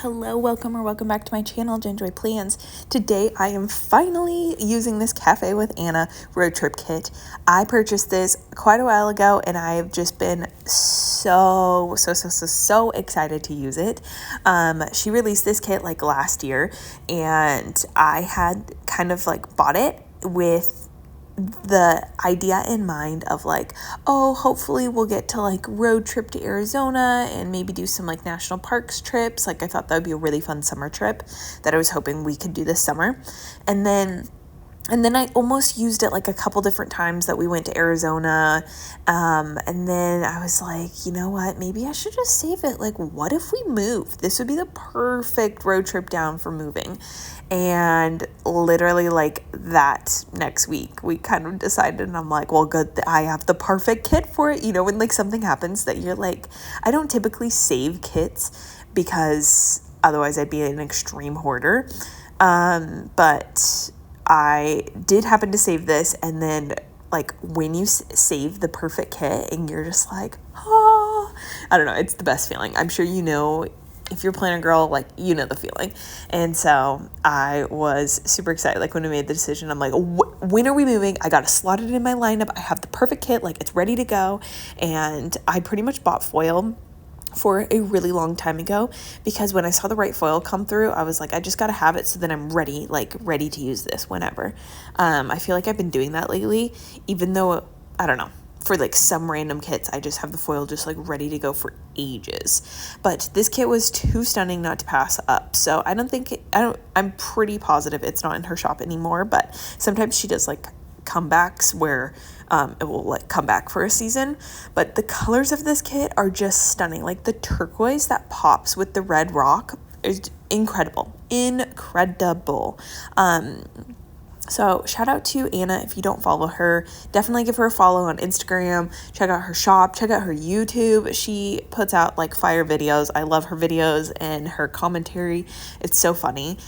Hello, welcome back to my channel, Ginjoy Plans. Today I am finally using this Cafe with Anna road trip kit. I purchased this quite a while ago and I have just been so excited to use it. She released this kit like last year and I had kind of like bought it with the idea in mind of like, oh, hopefully we'll get to like road trip to Arizona and maybe do some like national parks trips. Like I thought that would be a really fun summer trip that I was hoping we could do this summer. And then I almost used it like a couple different times that we went to Arizona. And then I was like, you know what, maybe I should just save it. Like, what if we move? This would be the perfect road trip down for moving. And literally like that next week, we kind of decided, and I'm like, well, good, I have the perfect kit for it. You know, when like something happens that you're like, I don't typically save kits because otherwise I'd be an extreme hoarder. But I did happen to save this, and then like when you save the perfect kit and you're just like, oh, I don't know, it's the best feeling. I'm sure you know, if you're a planner girl, like you know the feeling. And so I was super excited. Like when we made the decision, I'm like, when are we moving? I got to slot it in my lineup. I have the perfect kit, like it's ready to go. And I pretty much bought foil for a really long time ago because when I saw the right foil come through, I was like, I just got to have it so that I'm ready to use this whenever. I feel like I've been doing that lately, even though, I don't know, for like some random kits, I just have the foil just like ready to go for ages. But this kit was too stunning not to pass up. So I'm pretty positive it's not in her shop anymore, but sometimes she does like comebacks where it will like come back for a season. But the colors of this kit are just stunning. Like the turquoise that pops with the red rock is incredible. So shout out to Anna. If you don't follow her, definitely give her a follow on Instagram. Check out her shop, check out her YouTube. She puts out like fire videos. I love her videos and her commentary. It's so funny.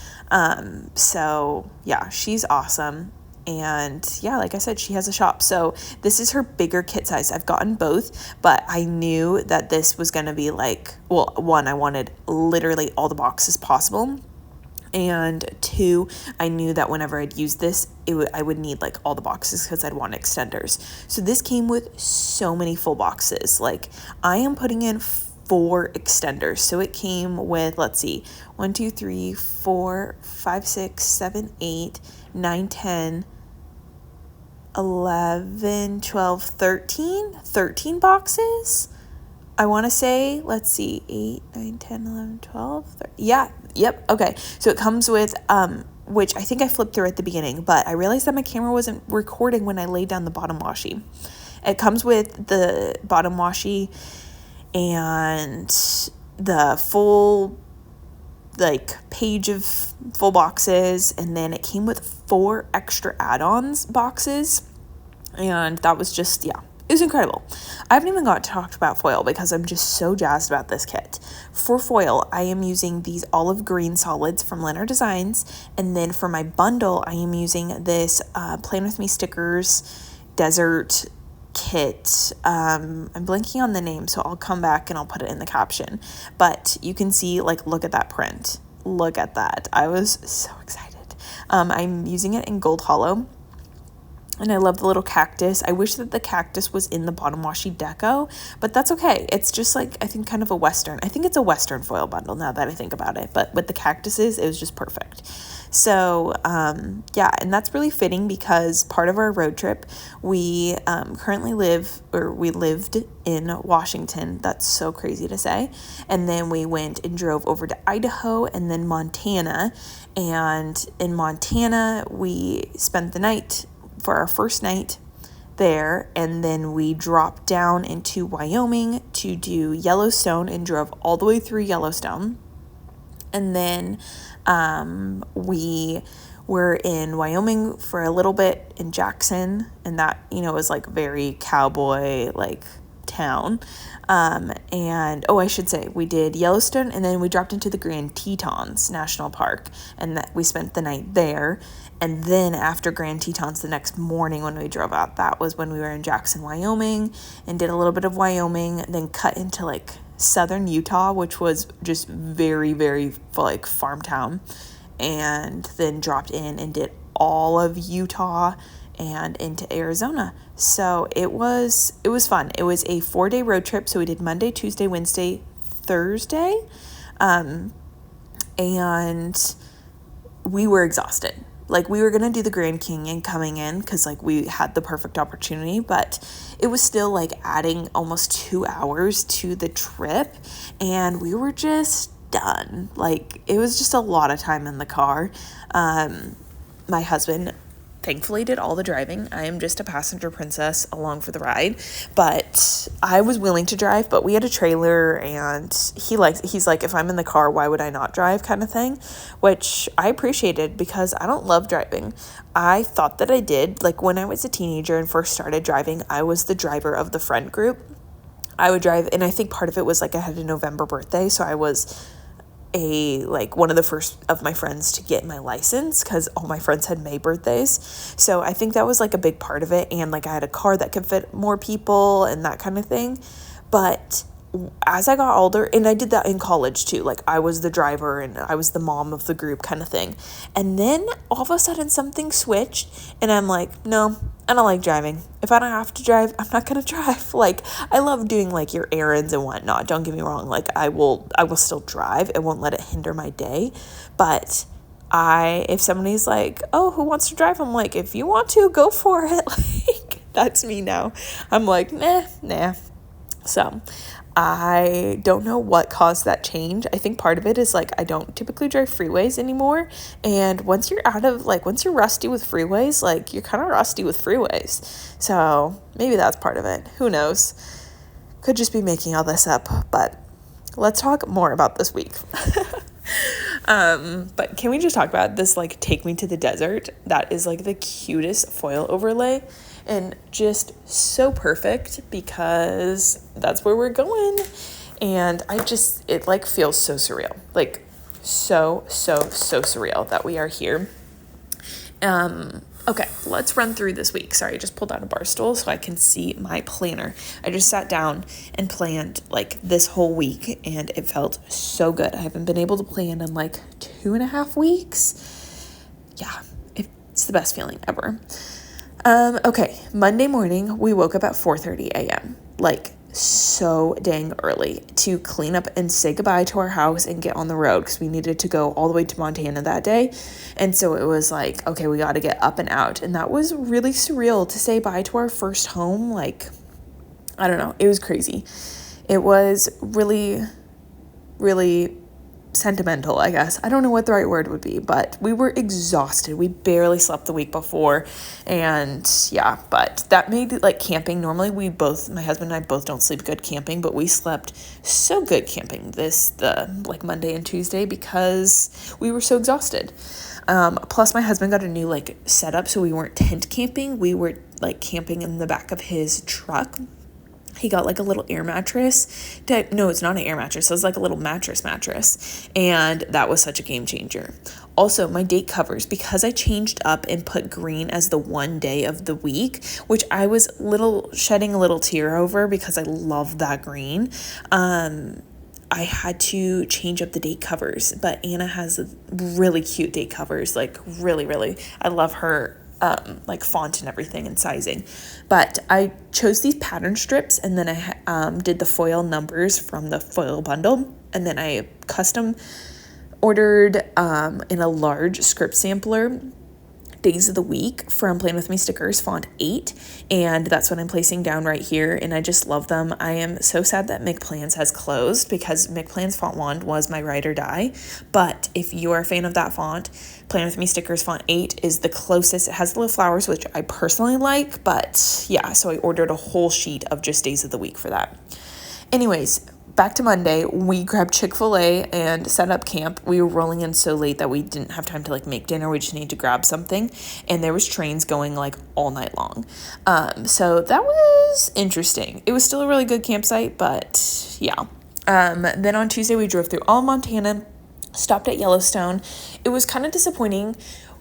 So yeah, she's awesome. And yeah, like I said, she has a shop. So this is her bigger kit size. I've gotten both, but I knew that this was going to be like, well, one, I wanted literally all the boxes possible. And two, I knew that whenever I'd use this, I would need like all the boxes because I'd want extenders. So this came with so many full boxes. Like I am putting in 4 extenders. So it came with, let's see, 1, 2, 3, 4, 5, 6, 7, 8, 9, 10, 11, 12, 13 boxes. I want to say, let's see, 8, 9, 10, 11, 12, 13. Yeah, yep, okay. So it comes with, which I think I flipped through at the beginning, but I realized that my camera wasn't recording when I laid down the bottom washi. It comes with the bottom washi and the full like page of full boxes, and then it came with 4 extra add-ons boxes, and that was just, yeah, it was incredible. I haven't even got to talk about foil because I'm just so jazzed about this kit. For foil, I am using these olive green solids from Leonard Designs, and then for my bundle, I am using this Plan With Me stickers desert kit. I'm blanking on the name, so I'll come back and I'll put it in the caption. But you can see, like, look at that print. Look at that. I was so excited. I'm using it in Gold Hollow. And I love the little cactus. I wish that the cactus was in the bottom washi deco, but that's okay. It's just like, I think kind of a Western. I think it's a Western foil bundle now that I think about it. But with the cactuses, it was just perfect. So yeah, and that's really fitting because part of our road trip, we we lived in Washington. That's so crazy to say. And then we went and drove over to Idaho and then Montana. And in Montana, we spent the night for our first night there, and then we dropped down into Wyoming to do Yellowstone and drove all the way through Yellowstone. And then we were in Wyoming for a little bit in Jackson, and that, you know, was like very cowboy like town. And I should say we did Yellowstone, and then we dropped into the Grand Tetons National Park, and that we spent the night there. And then after Grand Tetons, the next morning when we drove out, that was when we were in Jackson, Wyoming, and did a little bit of Wyoming, then cut into like southern Utah, which was just very, very like farm town, and then dropped in and did all of Utah and into Arizona. So it was fun. It was a 4-day road trip. So we did Monday, Tuesday, Wednesday, Thursday. And we were exhausted. Like, we were going to do the Grand Canyon coming in because, like, we had the perfect opportunity, but it was still, like, adding almost 2 hours to the trip, and we were just done. Like, it was just a lot of time in the car. My husband thankfully did all the driving. I am just a passenger princess along for the ride, but I was willing to drive, but we had a trailer, and he's like, if I'm in the car, why would I not drive, kind of thing, which I appreciated because I don't love driving. I thought that I did. Like, when I was a teenager and first started driving, I was the driver of the friend group. I would drive, and I think part of it was like I had a November birthday, so I was one of the first of my friends to get my license because all my friends had May birthdays. So I think that was like a big part of it. And like I had a car that could fit more people and that kind of thing. But as I got older, and I did that in college too, like I was the driver and I was the mom of the group kind of thing. And then all of a sudden something switched and I'm like, no, I don't like driving. If I don't have to drive, I'm not going to drive. Like, I love doing like your errands and whatnot. Don't get me wrong. Like, I will still drive. I won't let it hinder my day. But if somebody's like, oh, who wants to drive? I'm like, if you want to, go for it. Like, that's me now. I'm like, nah. So I don't know what caused that change. I think part of it is like I don't typically drive freeways anymore. And once you're rusty with freeways, like you're kind of rusty with freeways. So maybe that's part of it. Who knows? Could just be making all this up. But let's talk more about this week. But can we just talk about this, like, take me to the desert? That is like the cutest foil overlay. And just so perfect because that's where we're going. And it like feels so surreal. Like so surreal that we are here. Okay, let's run through this week. Sorry, I just pulled out a bar stool so I can see my planner. I just sat down and planned like this whole week and it felt so good. I haven't been able to plan in like 2.5 weeks. Yeah, it's the best feeling ever. Okay, Monday morning, we woke up at 4:30 a.m., like so dang early to clean up and say goodbye to our house and get on the road because we needed to go all the way to Montana that day. And so it was like, okay, we got to get up and out. And that was really surreal to say bye to our first home. Like, I don't know, it was crazy. It was really, really sentimental, I guess. I don't know what the right word would be, but we were exhausted. We barely slept the week before. And yeah, but that made it like camping. Normally my husband and I both don't sleep good camping, but we slept so good camping like Monday and Tuesday because we were so exhausted. Plus my husband got a new like setup. So we weren't tent camping. We were like camping in the back of his truck. He got like a little air mattress. No, it's not an air mattress. It's like a little mattress. And that was such a game changer. Also, my date covers, because I changed up and put green as the one day of the week, which I was shedding a little tear over because I love that green. I had to change up the date covers, but Anna has really cute date covers, like really, really. I love her like font and everything and sizing. But I chose these pattern strips and then I did the foil numbers from the foil bundle, and then I custom ordered in a large script sampler days of the week from Plan With Me stickers, font 8, and that's what I'm placing down right here, and I just love them. I am so sad that McPlans has closed because McPlans font wand was my ride or die, but if you are a fan of that font, Plan With Me stickers font 8 is the closest. It has little flowers, which I personally like, but yeah, so I ordered a whole sheet of just days of the week for that. Anyways, back to Monday, we grabbed Chick-fil-A and set up camp. We were rolling in so late that we didn't have time to like make dinner. We just needed to grab something. And there was trains going like all night long. So that was interesting. It was still a really good campsite, but yeah. Then on Tuesday, we drove through all Montana, stopped at Yellowstone. It was kind of disappointing.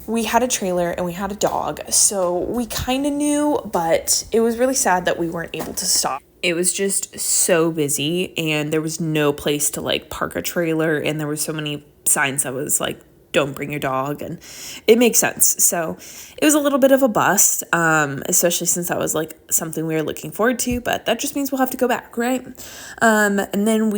We had a trailer and we had a dog, so we kind of knew, but it was really sad that we weren't able to stop it was just so busy, and there was no place to like park a trailer, and there were so many signs that was like, don't bring your dog, and it makes sense. So it was a little bit of a bust, especially since that was like something we were looking forward to, but that just means we'll have to go back, right? And then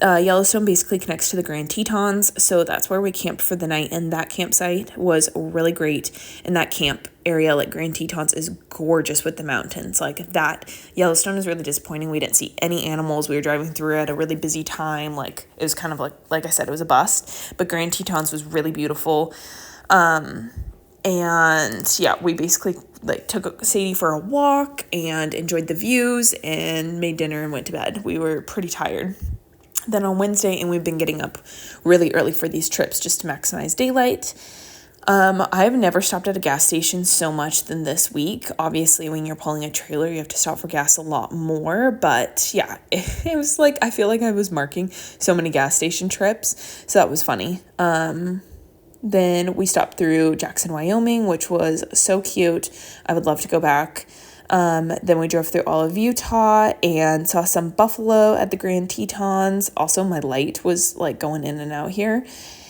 Yellowstone basically connects to the Grand Tetons, so that's where we camped for the night, and that campsite was really great. And that camp area, like Grand Tetons, is gorgeous with the mountains. Like that, Yellowstone is really disappointing. We didn't see any animals. We were driving through at a really busy time. Like it was kind of like I said, it was a bust. But Grand Tetons was really beautiful. And yeah, we basically like took Sadie for a walk and enjoyed the views and made dinner and went to bed. We were pretty tired. Then on Wednesday, and we've been getting up really early for these trips just to maximize daylight. I've never stopped at a gas station so much than this week. Obviously, when you're pulling a trailer, you have to stop for gas a lot more. But yeah, it was like, I feel like I was marking so many gas station trips. So that was funny. Then we stopped through Jackson, Wyoming, which was so cute. I would love to go back. Then we drove through all of Utah and saw some buffalo at the Grand Tetons. Also, my light was like going in and out here.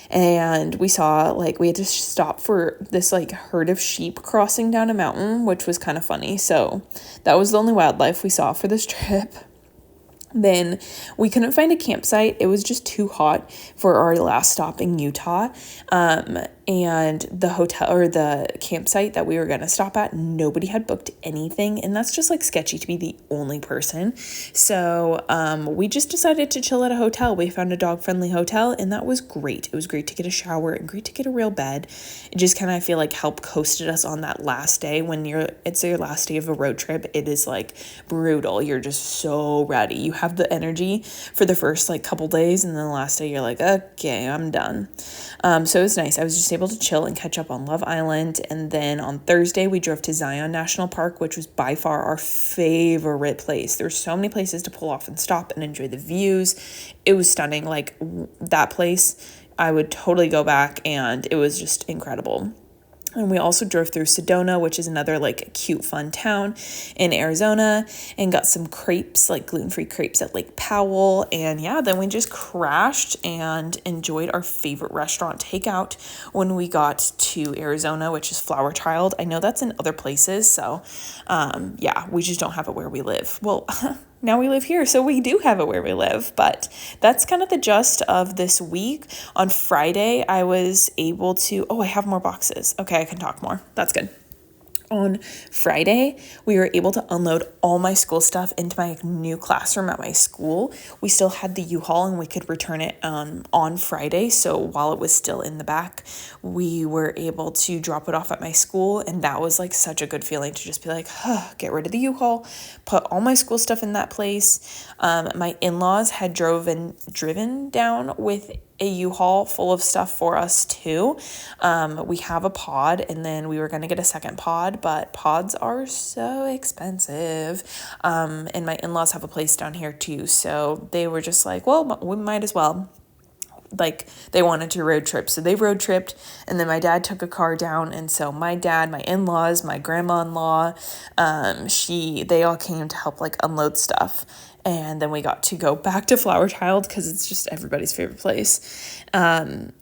And we saw like we had to stop for this like herd of sheep crossing down a mountain, which was kind of funny. So that was the only wildlife we saw for this trip. Then we couldn't find a campsite. It was just too hot for our last stop in Utah. And the hotel or the campsite that we were going to stop at, nobody had booked anything. And that's just like sketchy to be the only person. So we just decided to chill at a hotel. We found a dog-friendly hotel, and that was great. It was great to get a shower and great to get a real bed. It just kind of, I feel like, helped coasted us on that last day. When it's your last day of a road trip, it is like brutal. You're just so ready. You have the energy for the first like couple days, and then the last day you're like, okay, I'm done. So it was nice. I was just able to chill and catch up on Love Island. And then on Thursday we drove to Zion National Park, which was by far our favorite place. There's so many places to pull off and stop and enjoy the views. It was stunning. Like that place, I would totally go back, and it was just incredible. And we also drove through Sedona, which is another like cute, fun town in Arizona, and got some crepes, like gluten-free crepes at Lake Powell. And yeah, then we just crashed and enjoyed our favorite restaurant takeout when we got to Arizona, which is Flower Child. I know that's in other places. So yeah, we just don't have it where we live. Well, now we live here, so we do have it where we live. But that's kind of the gist of this week. On Friday, I was able to... Oh, I have more boxes. Okay, I can talk more. That's good. On Friday, we were able to unload all my school stuff into my new classroom at my school. We still had the U-Haul, and we could return it on Friday. So while it was still in the back, we were able to drop it off at my school. And that was like such a good feeling to just be like, get rid of the U-Haul, put all my school stuff in that place. My in-laws had driven down with a U-Haul full of stuff for us too. We have a pod, and then we were going to get a second pod, but pods are so expensive. And my in-laws have a place down here too. So they were just like, well, we might as well. Like they wanted to road trip. So they road tripped, and then my dad took a car down. And so my dad, my in-laws, my grandma-in-law, they all came to help like unload stuff. And then we got to go back to Flower Child because it's just everybody's favorite place. And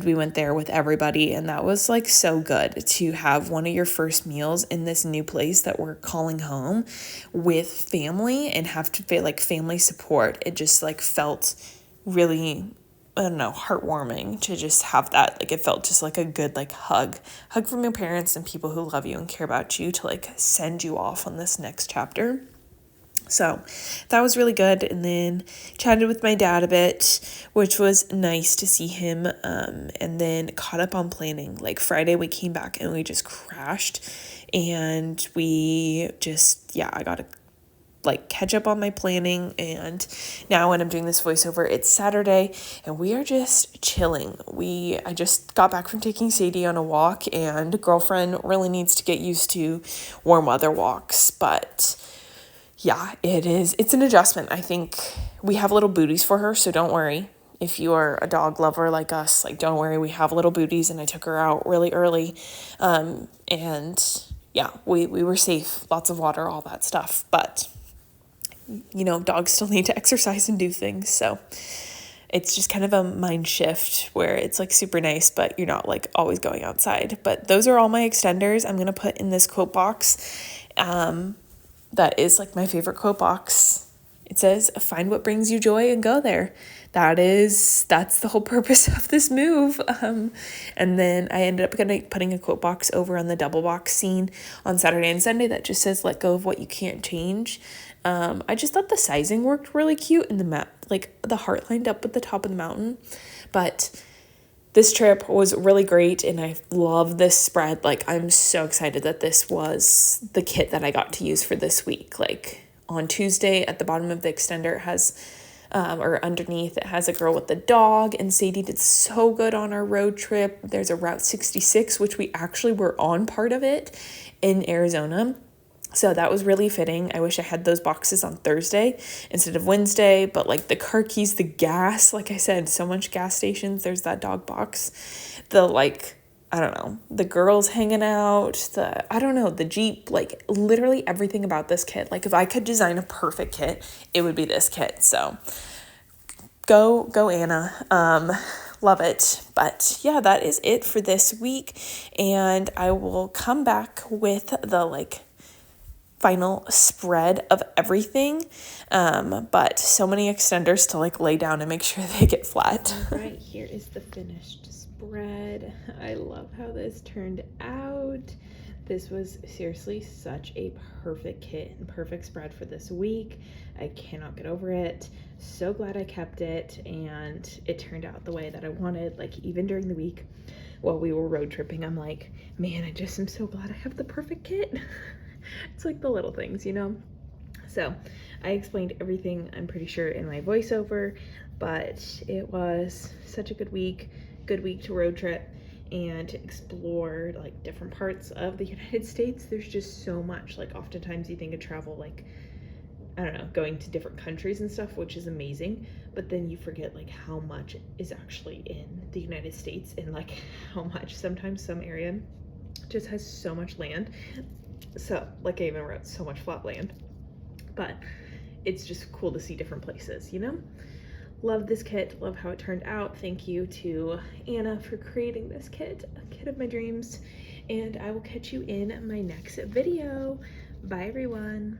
we went there with everybody, and that was like so good to have one of your first meals in this new place that we're calling home with family and have to feel like family support. It just like felt really, I don't know, heartwarming to just have that. Like it felt just like a good like hug from your parents and people who love you and care about you to like send you off on this next chapter. So that was really good. And then chatted with my dad a bit, which was nice to see him. And then caught up on planning. Like Friday we came back and we just crashed, and we just, I got to like catch up on my planning. And now when I'm doing this voiceover, it's Saturday and we are just chilling. I just got back from taking Sadie on a walk, and girlfriend really needs to get used to warm weather walks, but yeah, it's an adjustment. I think we have little booties for her, so don't worry. If you are a dog lover like us, like don't worry, we have little booties, and I took her out really early. And yeah, we were safe, lots of water, all that stuff. But you know, dogs still need to exercise and do things. So it's just kind of a mind shift where it's like super nice, but you're not like always going outside. But those are all my extenders I'm going to put in this quote box. That is like my favorite quote box. It says, find what brings you joy and go there. That's the whole purpose of this move. And then I ended up putting a quote box over on the double box scene on Saturday and Sunday that just says, let go of what you can't change. I just thought the sizing worked really cute and the map, like the heart lined up with the top of the mountain. But this trip was really great and I love this spread. Like, I'm so excited that this was the kit that I got to use for this week. Like, on Tuesday at the bottom of the extender it has, or underneath, it has a girl with the dog, and Sadie did so good on our road trip. There's a Route 66, which we actually were on part of it in Arizona. So that was really fitting. I wish I had those boxes on Thursday instead of Wednesday, but like the car keys, the gas, like I said, so much gas stations, there's that dog box. I don't know, the girls hanging out, the Jeep, like literally everything about this kit. Like if I could design a perfect kit, it would be this kit. So go Anna. Love it. But yeah, that is it for this week. And I will come back with the final spread of everything. But so many extenders to lay down and make sure they get flat. All right, here is the finished spread. I love how this turned out. This was seriously such a perfect kit and perfect spread for this week. I cannot get over it. So glad I kept it, and it turned out the way that I wanted. Like, even during the week while we were road tripping, I'm like, man, I just am so glad I have the perfect kit. It's like the little things, you know? So I explained everything, I'm pretty sure, in my voiceover, but it was such a good week to road trip and to explore different parts of the United States. There's just so much. Oftentimes you think of travel I don't know, going to different countries and stuff, which is amazing, but then you forget how much is actually in the United States, and how much sometimes some area just has so much land. So I even wrote so much flat land, but it's just cool to see different places, you know? Love this kit, love how it turned out. Thank you to Anna for creating this kit, a kit of my dreams, and I will catch you in my next video. Bye everyone.